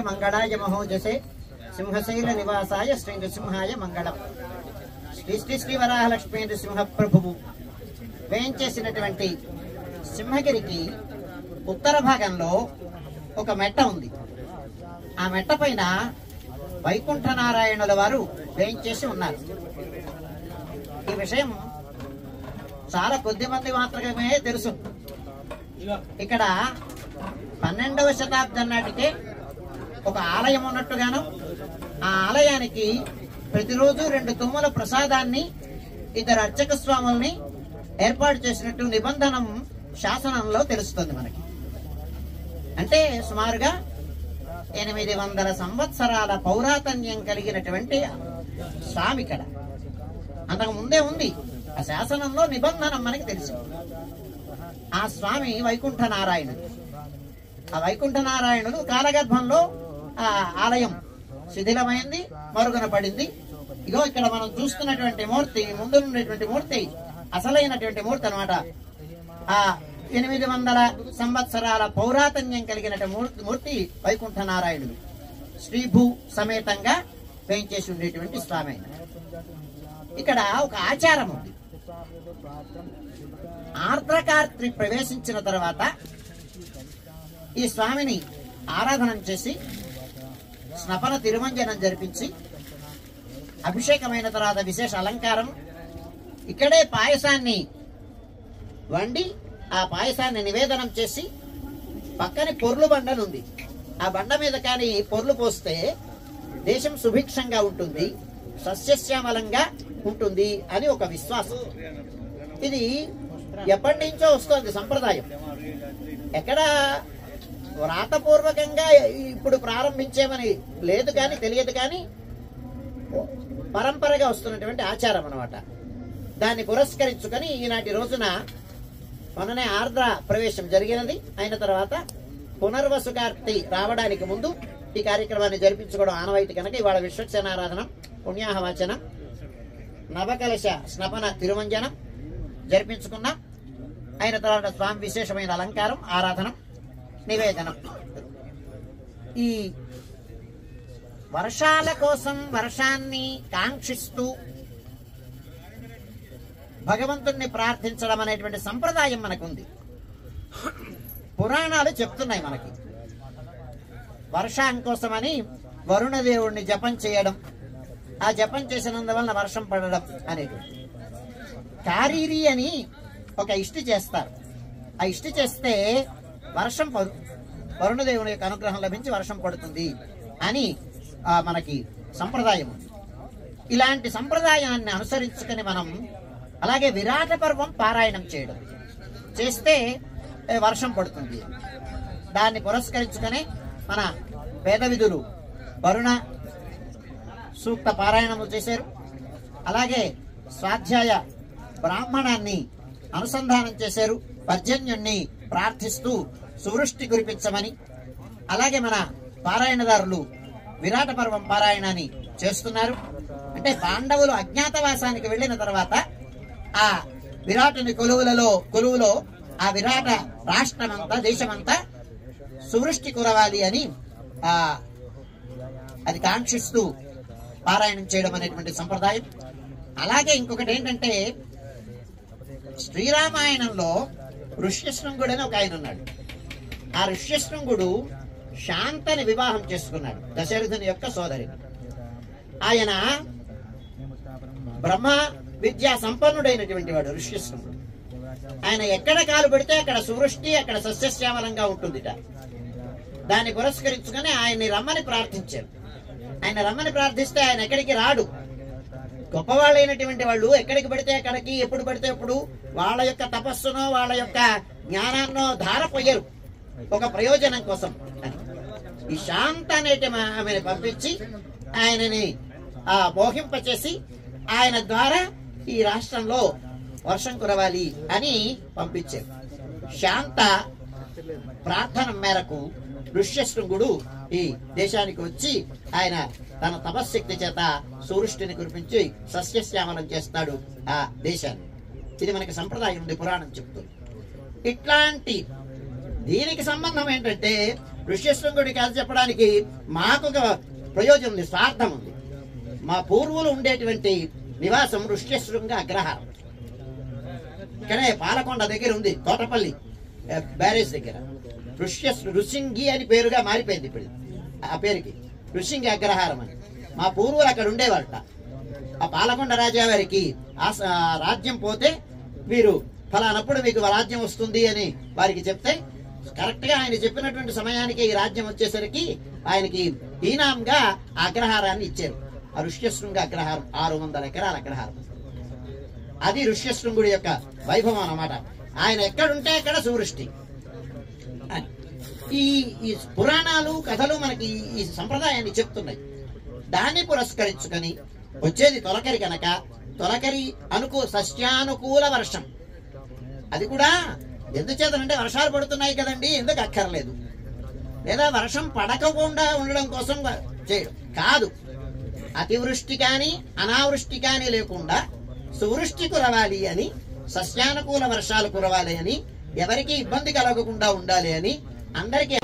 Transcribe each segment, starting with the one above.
మంగళాయ మహోజసే సింహశైల నివాసాయ శ్రీ నృసింహాయ మంగళం. శ్రీ శ్రీ శ్రీ వరాహలక్ష్మీ నృసింహ ప్రభువు వేయించేసినటువంటి సింహగిరికి ఉత్తర భాగంలో ఒక మెట్ట ఉంది. ఆ మెట్ట పైన వైకుంఠనారాయణుల వారు వేయించేసి ఉన్నారు. ఈ విషయం చాలా కొద్ది మంది మాత్రమే తెలుసు. ఇక్కడ 12వ శతాబ్దం నాటికే ఒక ఆలయం ఉన్నట్టుగాను, ఆ ఆలయానికి ప్రతిరోజు 2 తుమ్మల ప్రసాదాన్ని 2 అర్చక స్వాముల్ని ఏర్పాటు చేసినట్టు నిబంధనం శాసనంలో తెలుస్తుంది మనకి. అంటే సుమారుగా 800 సంవత్సరాల పౌరాతన్యం కలిగినటువంటి స్వామి ఇక్కడ. అంతకు ముందే ఉంది, ఆ శాసనంలో నిబంధనం మనకి తెలుసు. ఆ స్వామి వైకుంఠ నారాయణుడు. ఆ వైకుంఠ నారాయణుడు కాలగర్భంలో ఆ ఆలయం శిథిలమైంది, మరుగున పడింది. ఇగో ఇక్కడ మనం చూస్తున్నటువంటి మూర్తి, ముందు ఉన్నటువంటి మూర్తి అసలైనటువంటి మూర్తి అనమాట. ఆ 800 సంవత్సరాల పౌరాతన్యం కలిగినటువంటి మూర్తి వైకుంఠ నారాయణుడు శ్రీభూ సమేతంగా వేయించేసి ఉండేటువంటి స్వామి. ఇక్కడ ఒక ఆచారం ఉంది. ఆర్ద్రకార్త్రి ప్రవేశించిన తర్వాత ఈ స్వామిని ఆరాధన చేసి స్నపన తిరుమంజనం జరిపించి అభిషేకమైన తర్వాత విశేష అలంకారం, ఇక్కడే పాయసాన్ని వండి ఆ పాయసాన్ని నివేదనం చేసి పక్కనే పొర్లు బండనుంది. ఆ బండ మీద కానీ పొర్లు పోస్తే దేశం సుభిక్షంగా ఉంటుంది, సస్యశ్యామలంగా ఉంటుంది అని ఒక విశ్వాసం. ఇది ఎప్పటి నుంచో వస్తుంది సంప్రదాయం. ఎక్కడ వ్రాతపూర్వకంగా ఇప్పుడు ప్రారంభించేమని లేదు కానీ తెలియదు, కానీ పరంపరగా వస్తున్నటువంటి ఆచారం అన్నమాట. దాన్ని పురస్కరించుకొని ఈనాటి రోజున మొన్ననే ఆర్ద్ర ప్రవేశం జరిగినది. అయిన తర్వాత పునర్వసు కార్తీ రావడానికి ముందు ఈ కార్యక్రమాన్ని జరిపించుకోవడం ఆనవాయితీ కనుక ఇవాళ విశ్వక్సేనారాధనం, పుణ్యాహవాచనం, నవకలశ స్నపన తిరుమంజనం జరిపించుకున్నాం. అయిన తర్వాత స్వామి విశేషమైన అలంకారం, ఆరాధనం, నివేదనం. ఈ వర్షాల కోసం వర్షాన్ని కాంక్షిస్తూ భగవంతుణ్ణి ప్రార్థించడం అనేటువంటి సంప్రదాయం మనకుంది. పురాణాలు చెప్తున్నాయి మనకి. వర్షం కోసమని వరుణదేవుణ్ణి జపం చేయడం, ఆ జపం చేసినందువలన వర్షం పడడం అనేటువంటి. కారీరి అని ఒక ఇష్టి చేస్తారు. ఆ ఇష్టి చేస్తే వర్షం వరుణదేవుని యొక్క అనుగ్రహం లభించి వర్షం పడుతుంది అని మనకి సంప్రదాయం ఉంది. ఇలాంటి సంప్రదాయాన్ని అనుసరించుకొని మనం అలాగే విరాట పర్వం పారాయణం చేయడం చేస్తే వర్షం పడుతుంది. దాన్ని పురస్కరించుకొని మన వేద విధులు వరుణ సూక్త పారాయణము చేశారు. అలాగే స్వాధ్యాయ బ్రాహ్మణాన్ని అనుసంధానం చేశారు. పర్జన్యుణ్ణి ప్రార్థిస్తూ సువృష్టి కురిపించమని. అలాగే మన పారాయణదారులు విరాట పర్వం పారాయణాన్ని చేస్తున్నారు. అంటే పాండవులు అజ్ఞాతవాసానికి వెళ్ళిన తర్వాత ఆ విరాటుని కొలువులో ఆ విరాట రాష్ట్రమంతా, దేశమంతా సువృష్టి కురవాలి అని అది కాంక్షిస్తూ పారాయణం చేయడం అనేటువంటి సంప్రదాయం. అలాగే ఇంకొకటి ఏంటంటే, శ్రీరామాయణంలో ఋష్యశృంగుడు అని ఒక ఆయన ఉన్నాడు. ఆ ఋష్యశృంగుడు శాంతని వివాహం చేసుకున్నాడు, దశరథుని యొక్క సోదరి. ఆయన బ్రహ్మ విద్యా సంపన్నుడైనటువంటి వాడు ఋష్యశృంగుడు. ఆయన ఎక్కడ కాలు పెడితే అక్కడ సువృష్టి, అక్కడ సస్యశ్యామలంగా ఉంటుందిట. దాన్ని పురస్కరించుకొని ఆయన్ని రమ్మని ప్రార్థించారు. ఆయన రమ్మని ప్రార్థిస్తే ఆయన ఎక్కడికి రాడు. గొప్పవాళ్ళైనటువంటి వాళ్ళు ఎక్కడికి పడితే అక్కడికి, ఎప్పుడు పడితే అప్పుడు వాళ్ళ యొక్క తపస్సునో వాళ్ళ యొక్క జ్ఞానాన్నో ధారపోయారు ఒక ప్రయోజనం కోసం. ఈ శాంత అనేటి ఆమెను పంపించి ఆయనని మోహింపచేసి ఆయన ద్వారా ఈ రాష్ట్రంలో వర్షం కురవాలి అని పంపించారు. శాంత ప్రార్థన మేరకు ఋష్యశృంగుడు ఈ దేశానికి వచ్చి ఆయన తన తపశ్శక్తి చేత సూర్యుష్టిని కురిపించి సస్యశ్యామలం చేస్తాడు ఆ దేశాన్ని. ఇది మనకి సంప్రదాయం ఉంది, పురాణం చెప్తుంది. ఇట్లాంటి దీనికి సంబంధం ఏంటంటే ఋష్యశృంగుడి కథ చెప్పడానికి మాకు ఒక ప్రయోజనం ఉంది, స్వార్థం ఉంది. మా పూర్వులు ఉండేటువంటి నివాసం ఋష్యశృంగ అగ్రహారం. ఇక్కడే పాలకొండ దగ్గర ఉంది, తోటపల్లి బ్యారేజ్ దగ్గర. ఋషింగి అని పేరుగా మారిపోయింది ఇప్పుడు ఆ పేరుకి, ఋషింగి అగ్రహారం అని. మా పూర్వులు అక్కడ ఉండేవారట. ఆ పాలకొండ రాజా వారికి ఆ రాజ్యం పోతే మీరు ఫలానప్పుడు మీకు రాజ్యం వస్తుంది అని వారికి చెప్తే కరెక్ట్ గా ఆయన చెప్పినటువంటి సమయానికి ఈ రాజ్యం వచ్చేసరికి ఆయనకి ఈనాంగా అగ్రహారాన్ని ఇచ్చారు. ఆ ఋష్యశృంగ అగ్రహారం 600 ఎకరాల అగ్రహారం. అది ఋష్యశృంగుడి యొక్క వైభవం అన్నమాట. ఆయన ఎక్కడుంటే అక్కడ సువృష్టి. ఈ పురాణాలు కథలు మనకి ఈ సంప్రదాయాన్ని చెప్తున్నాయి. దాన్ని పురస్కరించుకొని వచ్చేది తొలకరి కనుక తొలకరి సస్యానుకూల వర్షం. అది కూడా ఎందుచేతనంటే వర్షాలు పడుతున్నాయి కదండి, ఎందుకు అక్కర్లేదు, లేదా వర్షం పడకుండా ఉండడం కోసం చేయడం కాదు. అతివృష్టి కానీ అనావృష్టి కానీ లేకుండా సువృష్టి కురవాలి అని, సస్యానుకూల వర్షాలు కురవాలి అని, ఎవరికి ఇబ్బంది కలగకుండా ఉండాలి అని అందరికీ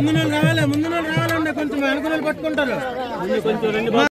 ముందు రావాలండి కొంచెం అనుకుని పట్టుకుంటారు.